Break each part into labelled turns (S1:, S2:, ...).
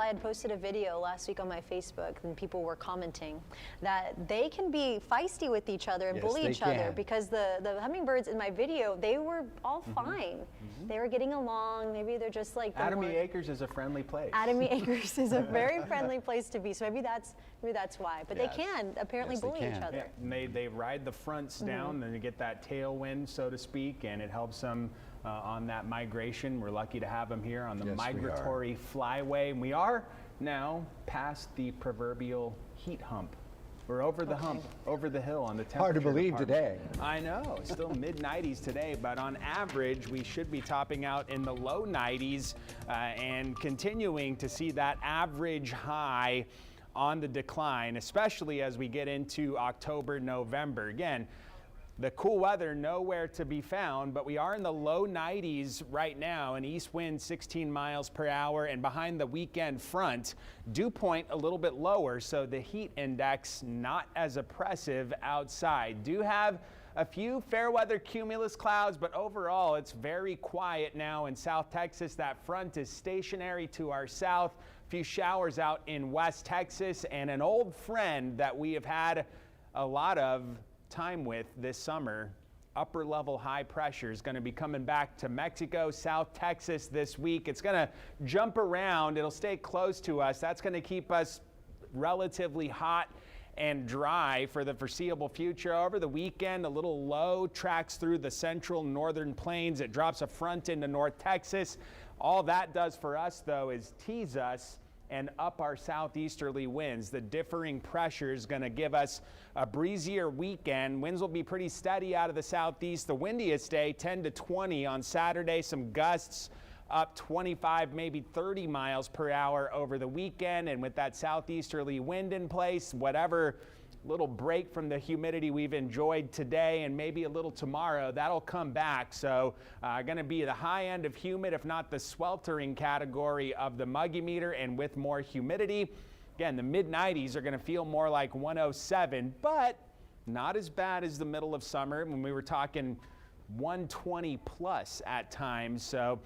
S1: I had posted a video last week on my Facebook, and people were commenting that they can be feisty with each other and bully each other, because the hummingbirds in my video, they were all fine. They were getting along. Maybe they're just like
S2: Adamy Acres is a friendly place.
S1: Adamy Acres is a very friendly place to be. So maybe that's why. But they can apparently bully each other.
S2: Yeah, and they ride the fronts down, and you get that tailwind, so to speak, and it helps them on that migration. We're lucky to have them here on the migratory flyway. And we are now past the proverbial heat hump. We're over the hump, over the hill on the temperature.
S3: Hard to believe today.
S2: I know, still mid-90s today, but on average, we should be topping out in the low 90s and continuing to see that average high on the decline, especially as we get into October, November. Again, the cool weather nowhere to be found, but we are in the low 90s right now, and east wind 16 miles per hour, and behind the weekend front, dew point a little bit lower, so the heat index not as oppressive outside. Do have a few fair weather cumulus clouds, but overall it's very quiet now in South Texas. That front is stationary to our south. A few showers out in West Texas, and an old friend that we have had a lot of time with this summer, upper level high pressure, is going to be coming back to Mexico, South Texas this week. It's going to jump around. It'll stay close to us. That's going to keep us relatively hot and dry for the foreseeable future. Over the weekend, a little low tracks through the central northern plains. It drops a front into North Texas. All that does for us, though, is tease us and up our southeasterly winds. The differing pressure is going to give us a breezier weekend. Winds will be pretty steady out of the southeast. The windiest day, 10 to 20 on Saturday. Some gusts up 25, maybe 30 miles per hour over the weekend. And with that southeasterly wind in place, whatever little break from the humidity we've enjoyed today and maybe a little tomorrow, that'll come back. So going to be the high end of humid, if not the sweltering category of the muggy meter, and with more humidity. Again, the mid-90s are going to feel more like 107, but not as bad as the middle of summer when we were talking 120 plus at times. So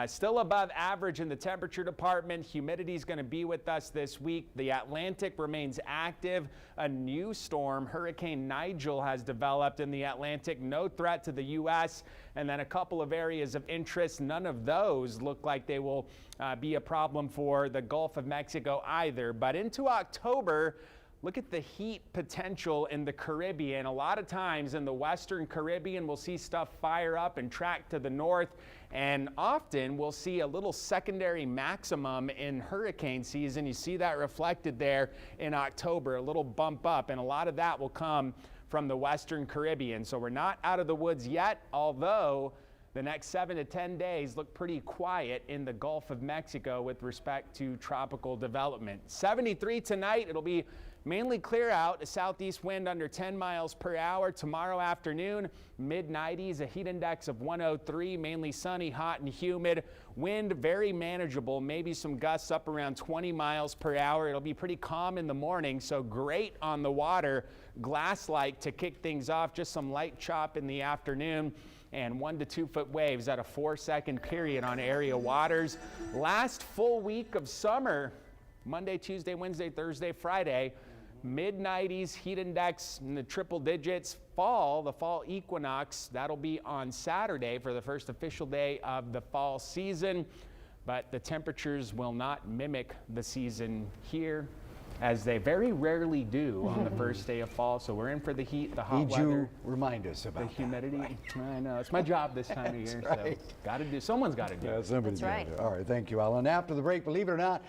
S2: still above average in the temperature department. Humidity is going to be with us this week. The Atlantic remains active. A new storm, Hurricane Nigel, has developed in the Atlantic. No threat to the U.S. And then a couple of areas of interest. None of those look like they will be a problem for the Gulf of Mexico either. But into October, look at the heat potential in the Caribbean. A lot of times in the Western Caribbean, we'll see stuff fire up and track to the north. And often we'll see a little secondary maximum in hurricane season. You see that reflected there in October, a little bump up. And a lot of that will come from the Western Caribbean. So we're not out of the woods yet, although the next 7 to 10 days look pretty quiet in the Gulf of Mexico with respect to tropical development. 73 tonight. It'll be mainly clear out, a southeast wind under 10 miles per hour. Tomorrow afternoon, mid-90s, a heat index of 103, mainly sunny, hot, and humid. Wind very manageable, maybe some gusts up around 20 miles per hour. It'll be pretty calm in the morning, so great on the water, glass-like to kick things off. Just some light chop in the afternoon, and 1 to 2 foot waves at a 4-second period on area waters. Last full week of summer, Monday, Tuesday, Wednesday, Thursday, Friday. Mid-90s, heat index in the triple digits. The fall equinox, that'll be on Saturday for the first official day of the fall season. But the temperatures will not mimic the season here, as they very rarely do on the first day of fall. So we're in for the heat, the hot weather.
S3: You remind us about
S2: the humidity.
S3: That, right?
S2: I know, it's my job this time of year.
S3: Right.
S2: So got to do, someone's got to do it.
S3: Somebody's
S1: That's right.
S3: All right, thank you, Alan. After the break, believe it or not,